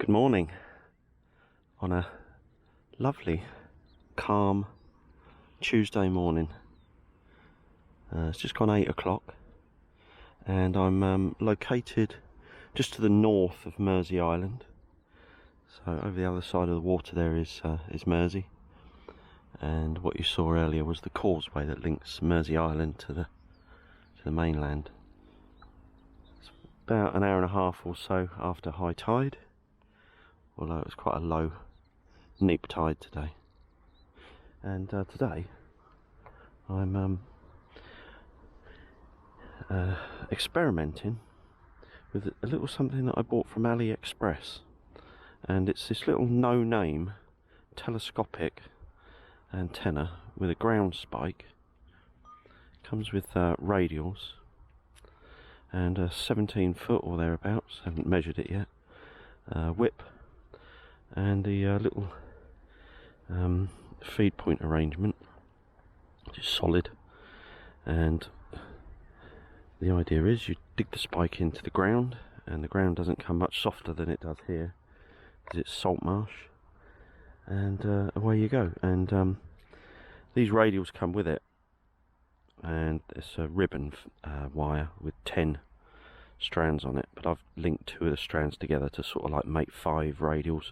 Good morning on a lovely, calm Tuesday morning. It's just gone 8 o'clock and I'm located just to the north of Mersey Island. So over the other side of the water there is Mersey, and what you saw earlier was the causeway that links Mersey Island to the mainland. It's about an hour and a half or so after high tide, although it was quite a low neap tide today. And today I'm experimenting with a little something that I bought from AliExpress, and it's this little no-name telescopic antenna with a ground spike. Comes with radials and a 17 foot or thereabouts, haven't measured it yet, whip, and the little feed point arrangement, which is solid. And the idea is you dig the spike into the ground, and the ground doesn't come much softer than it does here because it's salt marsh, and away you go. And these radials come with it, and it's a ribbon wire with 10 strands on it, but I've linked 2 of the strands together to sort of like make 5 radials,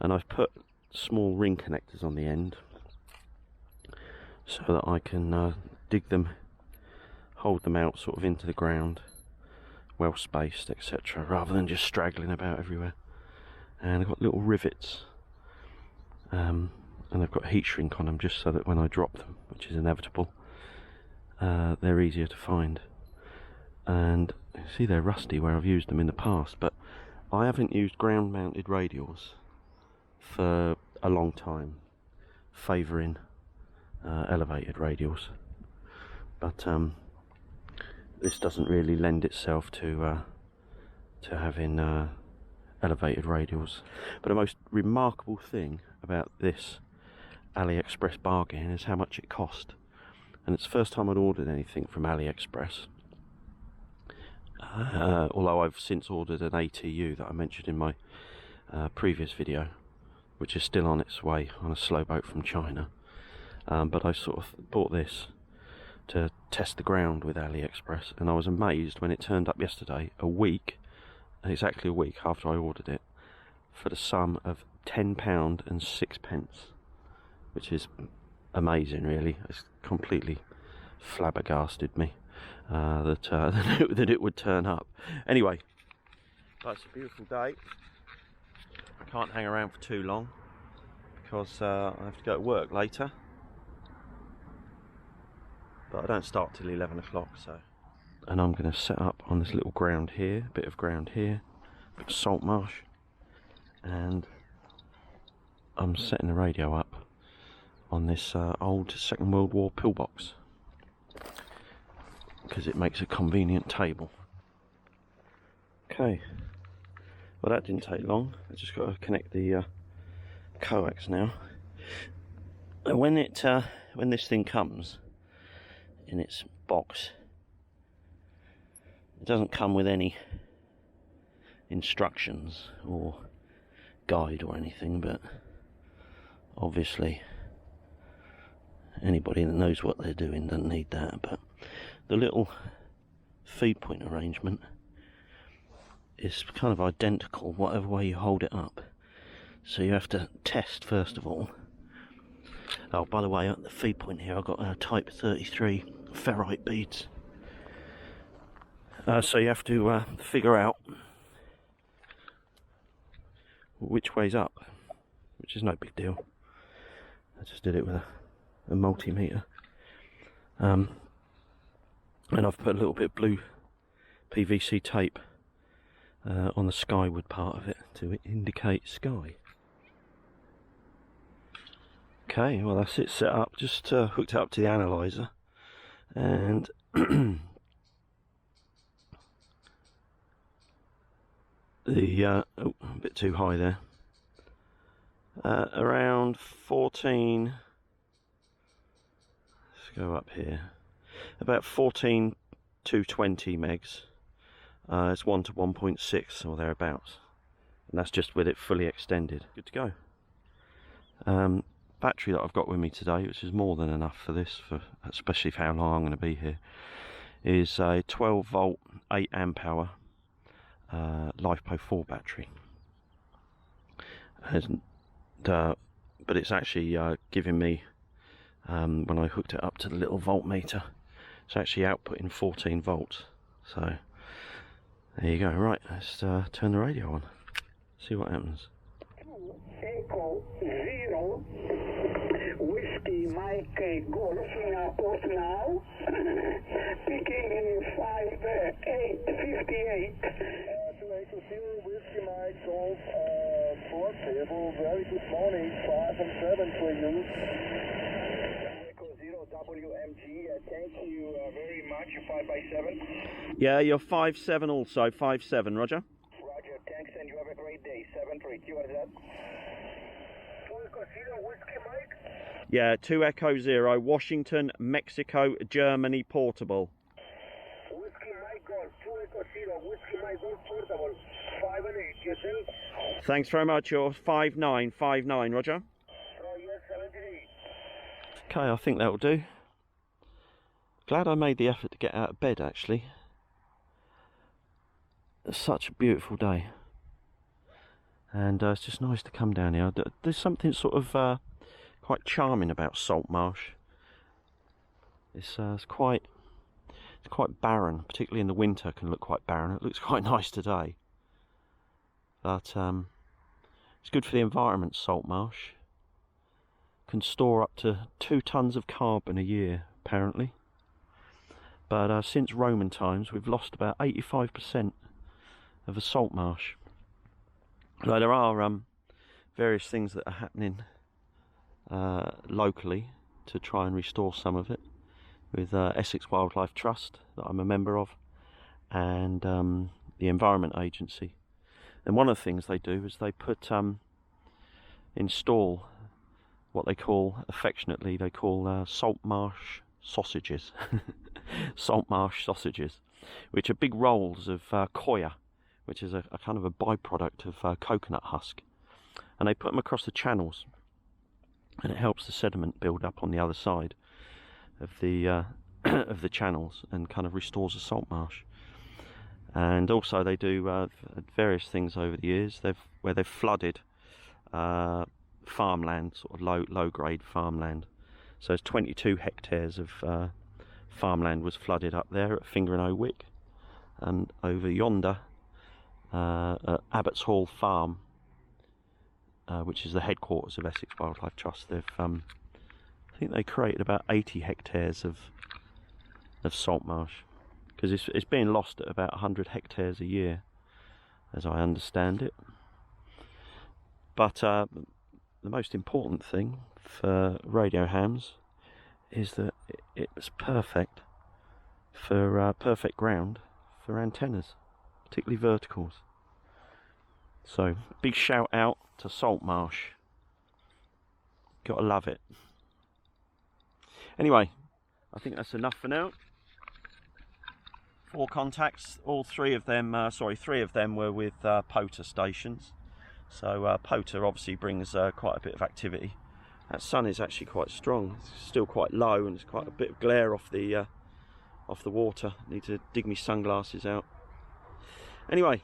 and I've put small ring connectors on the end so that I can dig them, hold them out sort of into the ground, well spaced, etc., rather than just straggling about everywhere. And I've got little rivets, and I've got heat shrink on them just so that when I drop them, which is inevitable, they're easier to find. And you see they're rusty where I've used them in the past, but I haven't used ground mounted radials for a long time, favouring elevated radials. But this doesn't really lend itself to having elevated radials. But the most remarkable thing about this AliExpress bargain is how much it cost. And it's the first time I'd ordered anything from AliExpress, although I've since ordered an ATU that I mentioned in my previous video, which is still on its way on a slow boat from China. But I sort of bought this to test the ground with AliExpress, and I was amazed when it turned up yesterday, exactly a week after I ordered it, for the sum of £10 and 6p, which is amazing really. It's completely flabbergasted me that it would turn up. Anyway, it's a beautiful day. I can't hang around for too long because I have to go to work later, but I don't start till 11 o'clock, so. And I'm going to set up on this little ground here, bit of ground here, bit of salt marsh, and I'm setting the radio up on this old Second World War pillbox because it makes a convenient table. Okay, well that didn't take long. I just got to connect the coax now. And when this thing comes in its box, it doesn't come with any instructions or guide or anything, but obviously anybody that knows what they're doing doesn't need that. But the little feed point arrangement is kind of identical whatever way you hold it up, so you have to test first of all. Oh, by the way, at the feed point here I've got type 33 ferrite beads, so you have to figure out which way's up, which is no big deal. I just did it with a multimeter, and I've put a little bit of blue PVC tape on the skyward part of it to indicate sky. Okay, well that's it set up, just hooked it up to the analyzer, and the oh, a bit too high there, around 14, let's go up here, about 14 to 20 megs. It's 1 to 1.6 or thereabouts and that's just with it fully extended. Good to go. Battery that I've got with me today, which is more than enough for this, especially for how long I'm going to be here, is a 12 volt 8 amp hour LiFePo 4 battery. But it's actually giving me, when I hooked it up to the little voltmeter, it's actually outputting 14 volts. So there you go. Right, let's turn the radio on, see what happens. Echo 0 Whiskey Mike Golf port now. Picking in 5858. Echo 0 Whiskey Mike Golf port table. Very good morning. 5 and 7 for you. Echo 0 WMG. Thank you very much. 5x7. Yeah, you're 5-7 also. 5-7, Roger. Roger, thanks, and you have a great day. 7-3. What is that? Echo 0 Whiskey Mike. Yeah, 2 Echo 0, Washington, Mexico, Germany, portable. Whiskey Mike Golf, 2 Echo 0, Whiskey Mike Golf, portable, 5 and 8, you see? Thanks very much, you're 5959, Roger. Oh, yes, 73. Okay, I think that'll do. Glad I made the effort to get out of bed, actually. It's such a beautiful day. And it's just nice to come down here. There's something sort of quite charming about Saltmarsh. It's quite barren, particularly in the winter. It can look quite barren. It looks quite nice today, but it's good for the environment. Saltmarsh can store up to 2 tons of carbon a year, apparently. But since Roman times, we've lost about 85% of the saltmarsh. So there are various things that are happening locally to try and restore some of it, with Essex Wildlife Trust, that I'm a member of, and the Environment Agency. And one of the things they do is they install what they call, affectionately, they call saltmarsh sausages. Saltmarsh sausages, which are big rolls of coir, which is a kind of a byproduct of coconut husk, and they put them across the channels, and it helps the sediment build up on the other side of the of the channels, and kind of restores the salt marsh. And also they do various things over the years. Where they've flooded farmland, sort of low grade farmland. So it's 22 hectares of farmland was flooded up there at Finger and Owick, and over yonder at Abbots Hall Farm, which is the headquarters of Essex Wildlife Trust. They've I think they created about 80 hectares of salt marsh, because it's being lost at about 100 hectares a year, as I understand it. But the most important thing for radio hams is that it's perfect for perfect ground for antennas, particularly verticals. So big shout out to Saltmarsh. Gotta love it. Anyway, I think that's enough for now. 4 contacts, all 3 of them, three of them were with POTA stations. So POTA obviously brings quite a bit of activity. That sun is actually quite strong. It's still quite low, and there's quite a bit of glare off the water. Need to dig my sunglasses out. Anyway,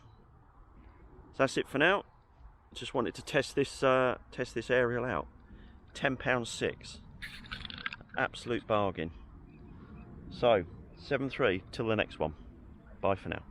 so that's it for now. Just wanted to test this aerial out. £10.6, absolute bargain. So 7-3 till the next one. Bye for now.